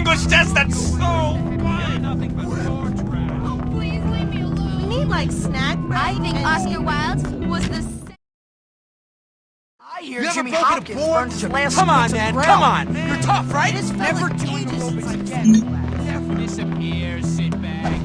English test, that's so fun! Nothing but more trash. Oh, please leave me alone. We need like snack break. I think Oscar Wilde was the. I hear You ever Jimmy broken a Hopkins board? burned his last Come on, to the man, ground. come on! You're tough, right? It's never doing aerobics again. Disappear, sit back.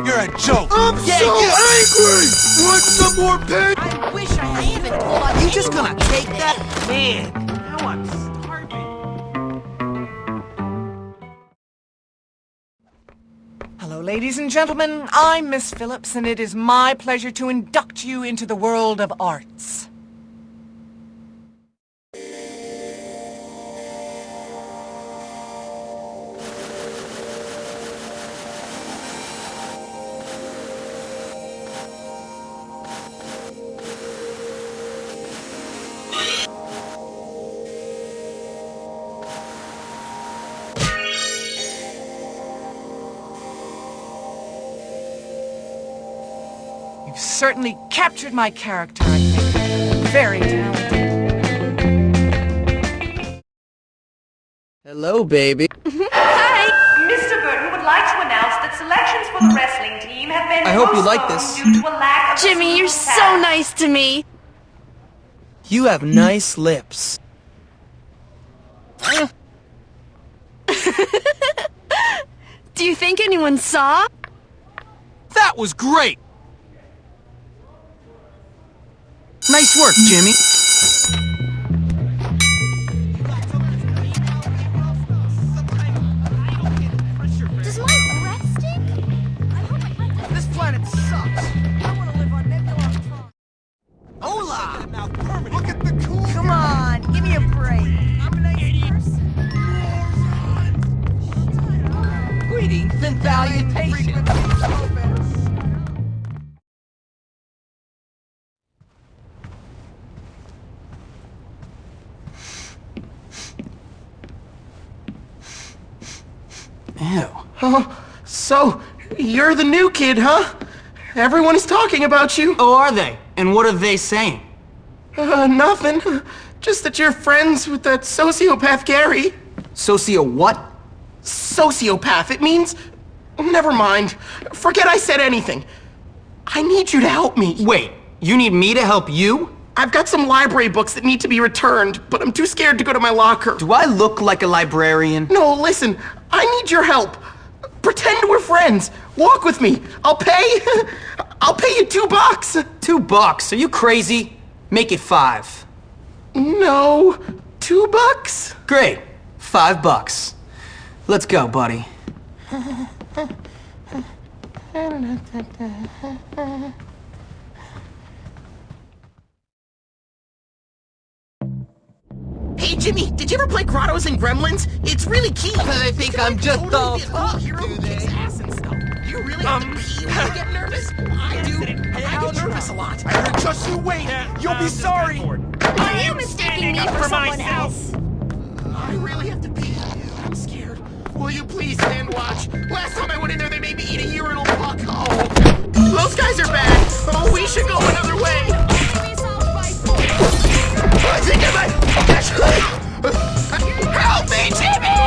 You're a joke! I'm so angry! Want some more pain? I wish I even told on You just gonna take that? Man, now I'm starving. Hello, ladies and gentlemen. I'm Miss Phillips, and it is my pleasure to induct you into the world of arts. You've certainly captured my character, I think. Very talented. Hello, baby. Hi. Mr. Burton would like to announce that selections for the wrestling team have been I hope you postponed like this. due to a lack of Jimmy, you're suitable so talent. nice to me. You have nice lips. Do you think anyone saw? That was great! Nice work, Jimmy. Does my breath stink? I hope my breath doesn't. This planet sucks. I want to live on Nebula. Hola! Look at the cool. Come on, give me a break. I'm a nice person. Greetings and salutations. Ew. Oh, so you're the new kid, huh? Everyone is talking about you. Oh, are they? And what are they saying? Nothing. Just that you're friends with that sociopath Gary. Socio what? Sociopath, it means... Never mind. Forget I said anything. I need you to help me. Wait, you need me to help you? I've got some library books that need to be returned, but I'm too scared to go to my locker. Do I look like a librarian? No, listen. I need your help. Pretend we're friends. Walk with me. I'll pay... I'll pay you $2. $2? Are you crazy? Make it 5. No. $2? Great. $5. Let's go, buddy. Hey, Jimmy, did you ever play Grottos and Gremlins? It's really key. I think I'm just totally the get all hero kicks ass and stuff. You really have to pee when you get nervous? I do. I get nervous a lot. I heard just you wait. You'll be sorry. I am mistaking me for someone else. I really have to pee. I'm scared. Will you please stand watch? Last time I went in there, they made me eat a urinal puck. Oh, those guys are bad. Oh, we should go another way. I think I might actually... Help me, Jimmy!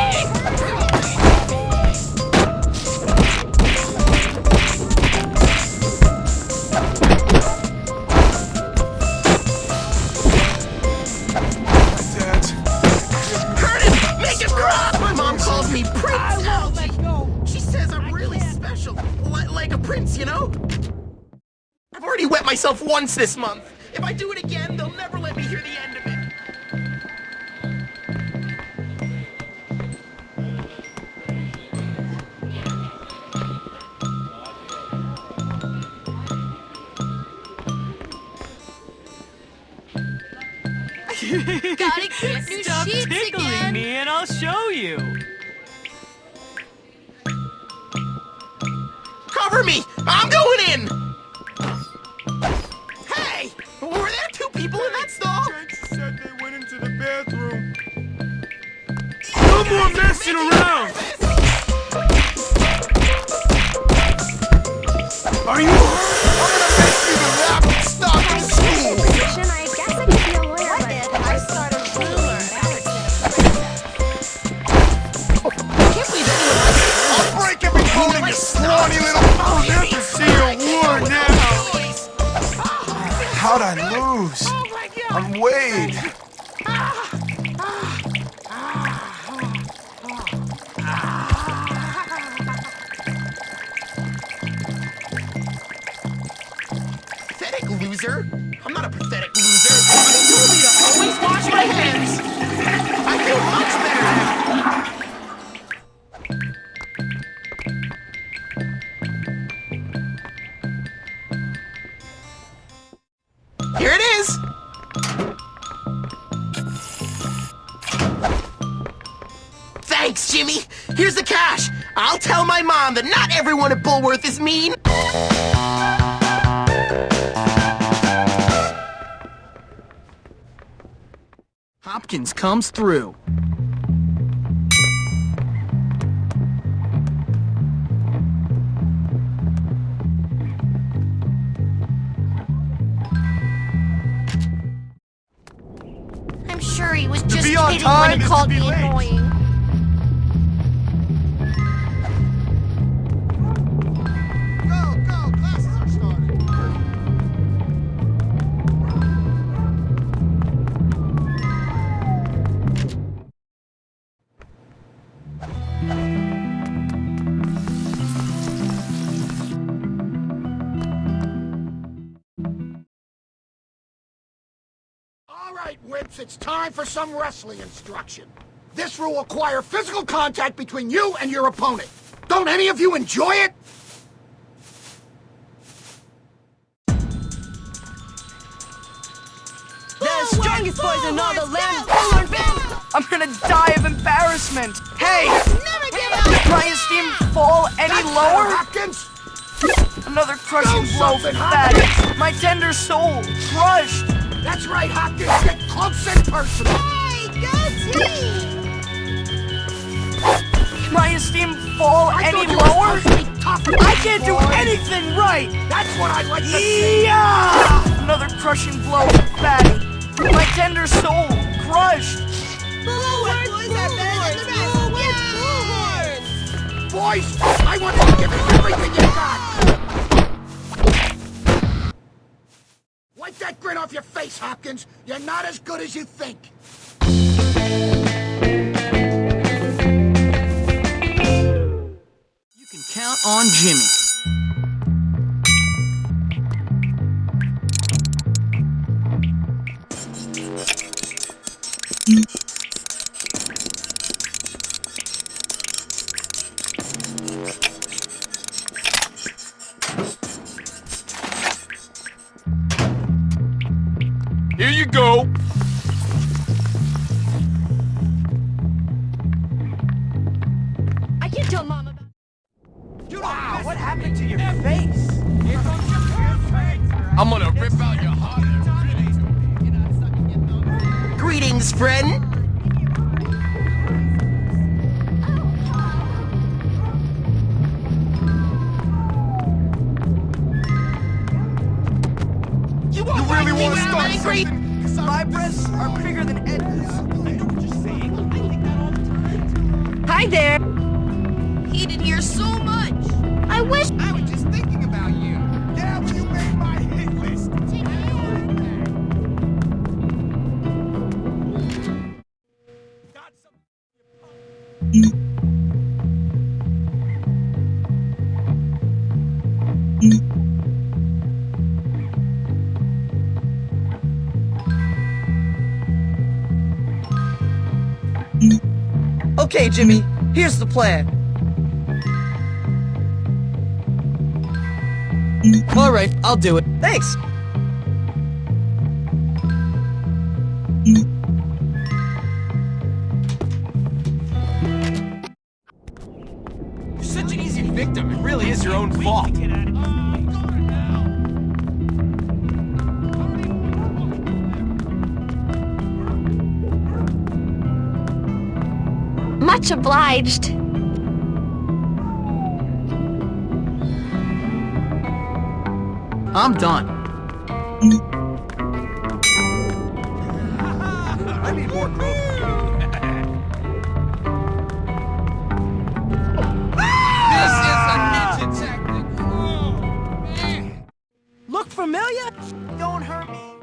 Dad. Hurt him! Make him drop! My mom calls me Prince Algie. She says I'm really special. Like a prince, you know? I've already wet myself once this month. If I do it again, they'll never let me hear the end of it. Gotta get new Stop sheets tickling again. me and I'll show you. Cover me! I'm going in! Hey! Were there 2 people in that stall? James said they went into the bathroom. No more messing around! Are you? I'm gonna make you the laughing stock in school. I guess I could be a lawyer. Thanks, Jimmy. Here's the cash. I'll tell my mom that not everyone at Bullworth is mean. Hopkins comes through. I'm sure he was just be on kidding time when he is called to be me late. annoying. Go, classes are starting. All right, Wimps, it's time for some wrestling instruction. This will require physical contact between you and your opponent. Don't any of you enjoy it? The strongest boys in all the land. I'm gonna die of embarrassment. Hey! Never give up! Did my esteem fall any lower? Hopkins? Another crushing Do blow, something, fatty. My tender soul, crushed. That's right, Hopkins. Get close and personal. Hey, go team! Did my esteem fall I any thought you were lower? supposed to be tough, I can't do boy. anything right. That's what I'd like to see. Yeah! Another crushing blow, fatty. My tender soul, crushed. Bullworth boys are better than the rest. Bullworth! Boys, I want you to give me everything you got. Wipe that grin off your face, Hopkins. You're not as good as you think. You can count on Jimmy. Here you go. I can't tell Mom about... Wow, what happened to your face? I'm gonna rip out your heart. Greetings, friend. You really want to start angry? My breasts are bigger than Edna's. Hi there. Hated here so much. I wish... I was just thinking about you. Yeah, well, you made my hit list. Got some... Okay, Jimmy, here's the plan. All right, I'll do it. Thanks. You're such an easy victim. It really is your own fault. Much obliged. I'm done. I need more growth. This is a ninja technique. Oh, man. Look familiar? Don't hurt me.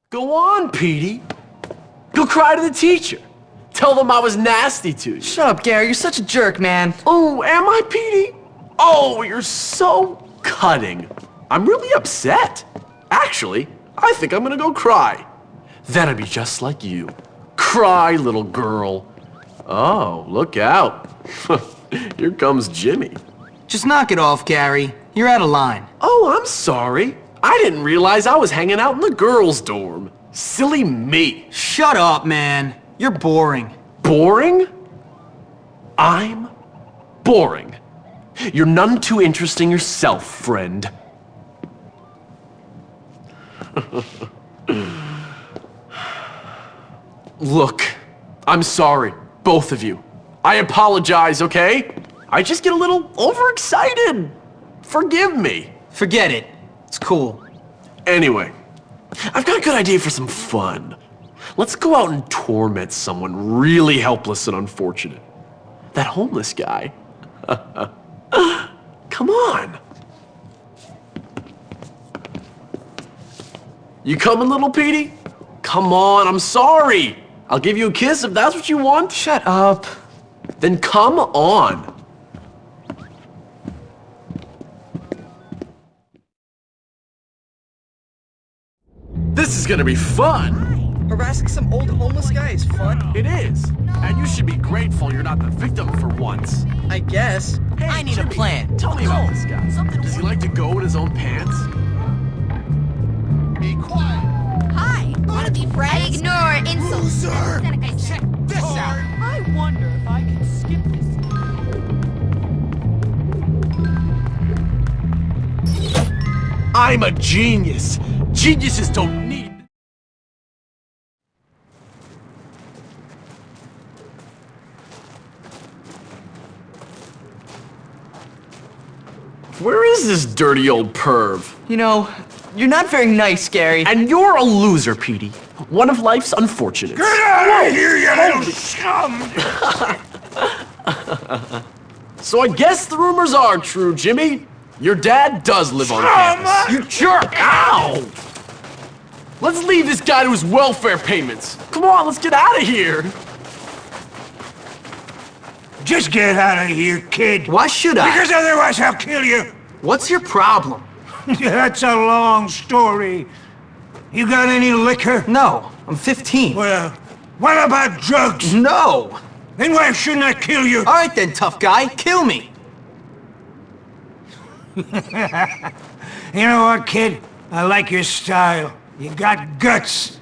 Go on, Petey. Go cry to the teacher. Tell them I was nasty to you. Shut up, Gary. You're such a jerk, man. Oh, am I, Petey? Oh, you're so cutting. I'm really upset. Actually, I think I'm gonna go cry. That'd be just like you. Cry, little girl. Oh, look out. Here comes Jimmy. Just knock it off, Gary. You're out of line. Oh, I'm sorry. I didn't realize I was hanging out in the girls' dorm. Silly me. Shut up, man. You're boring. Boring? I'm boring. You're none too interesting yourself, friend. Look, I'm sorry, both of you. I apologize, okay? I just get a little overexcited. Forgive me. Forget it. It's cool. Anyway, I've got a good idea for some fun. Let's go out and torment someone really helpless and unfortunate. That homeless guy. Come on. You coming, little Petey? Come on, I'm sorry. I'll give you a kiss if that's what you want. Shut up. Then come on. This is gonna be fun. Harassing some old homeless guy is fun. It is. And you should be grateful you're not the victim for once. I guess. Hey, I need a Jimmy, plan. Tell me about this guy. Does he like to go in his own pants? Be quiet. Hi. Wanna be friends? I ignore insults. Loser. Check This out. I wonder if I can skip this. I'm a genius. Geniuses don't need... Where is this dirty old perv? You know, you're not very nice, Gary. And you're a loser, Petey. One of life's unfortunates. Get out of here, you little scum! So I guess the rumors are true, Jimmy. Your dad does live on campus. You jerk! Ow! Let's leave this guy to his welfare payments. Come on, let's get out of here. Just get out of here, kid. Why should I? Because otherwise I'll kill you. What's your problem? That's a long story. You got any liquor? No, I'm 15. Well, what about drugs? No! Then why shouldn't I kill you? All right then, tough guy, kill me. You know what, kid? I like your style. You got guts.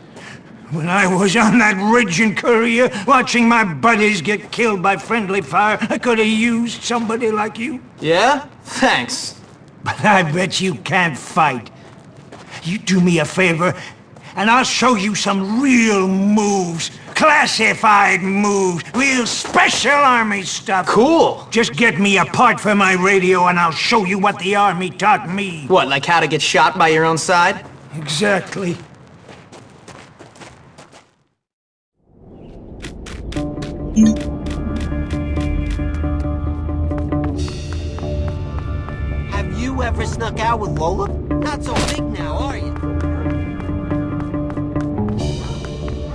When I was on that ridge in Korea, watching my buddies get killed by friendly fire, I could have used somebody like you. Yeah? Thanks. But I bet you can't fight. You do me a favor, and I'll show you some real moves. Classified moves. Real special army stuff. Cool. Just get me a part for my radio, and I'll show you what the army taught me. What, like how to get shot by your own side? Exactly. Have you ever snuck out with Lola? Not so big now, are you?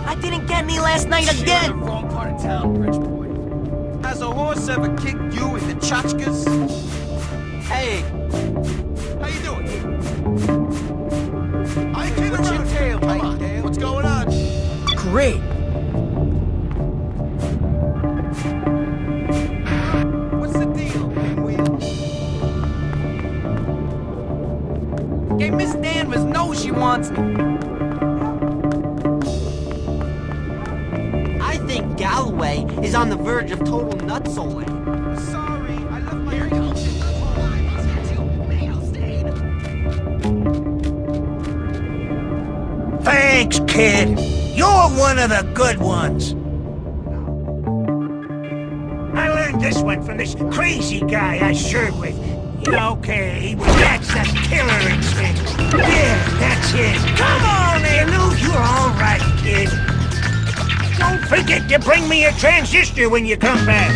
I didn't get any last night You're in again. the wrong part of town, rich boy. Has a horse ever kicked you in the chachkas? Hey, how you doing? I can What's your tail, come on. Tail. What's going on? Great. What's the deal, pinwheel? Hey, Miss Danvers knows she wants me. I think Galloway is on the verge of total nutsoling. Sorry, I left my hair. Thanks, kid. You're one of the good ones. I learned this one from this crazy guy I served with. Okay, well, that's the killer instinct. Yeah, that's it. Come on, Elu, you're all right, kid. Don't forget to bring me a transistor when you come back.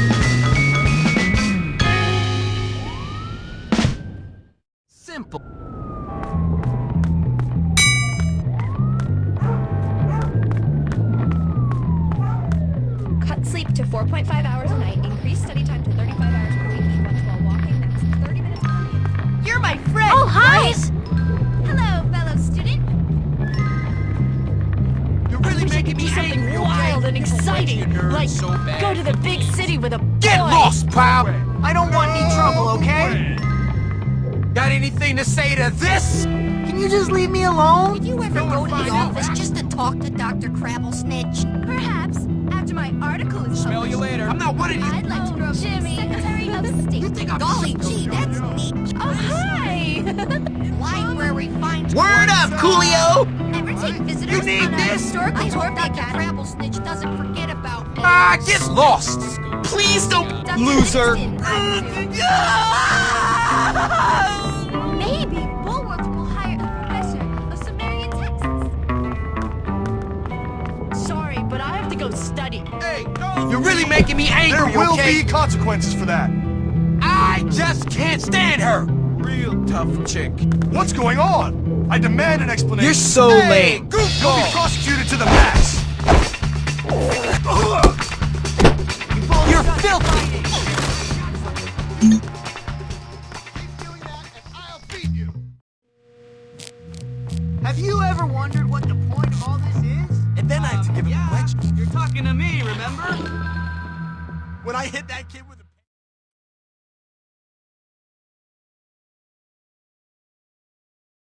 Simple. Cut sleep to 4.5 hours a night. Increase study time to 35 hours per week. Equal while walking. Max 30 minutes per week. You're my friend. Oh, hi. Hello, fellow student. You're really making me Something angry, wild okay? and exciting, like so bad. go to the big city with a Get boy. lost, pal. I don't want any trouble, okay? Got anything to say to this? Can you just leave me alone? Did you ever go to the office just to talk to Dr. Crabble Snitch? Perhaps. After my article is Smell you published, later. I'm not one of you. I'd like to grow Jimmy, Secretary of State. Golly gee, that's neat. Oh, hi! Library finds Word up, Coolio! Ever take visitors You need on a this? historically I hope tour that academy? Crabble snitch doesn't forget about me. Ah, get lost. Please don't... Dr. Loser. Winston, maybe Bullworth will hire a professor of Sumerian texts. Sorry, but I have to go study. Hey, you're really making me angry, There will okay? be consequences for that. I just can't stand her. Real tough chick. What's going on? I demand an explanation. You're so lame. You'll be prosecuted to the max. You're filthy. Have you ever wondered what the point of all this is? And then I have to give him a lecture. You're talking to me, remember? When I hit that kid with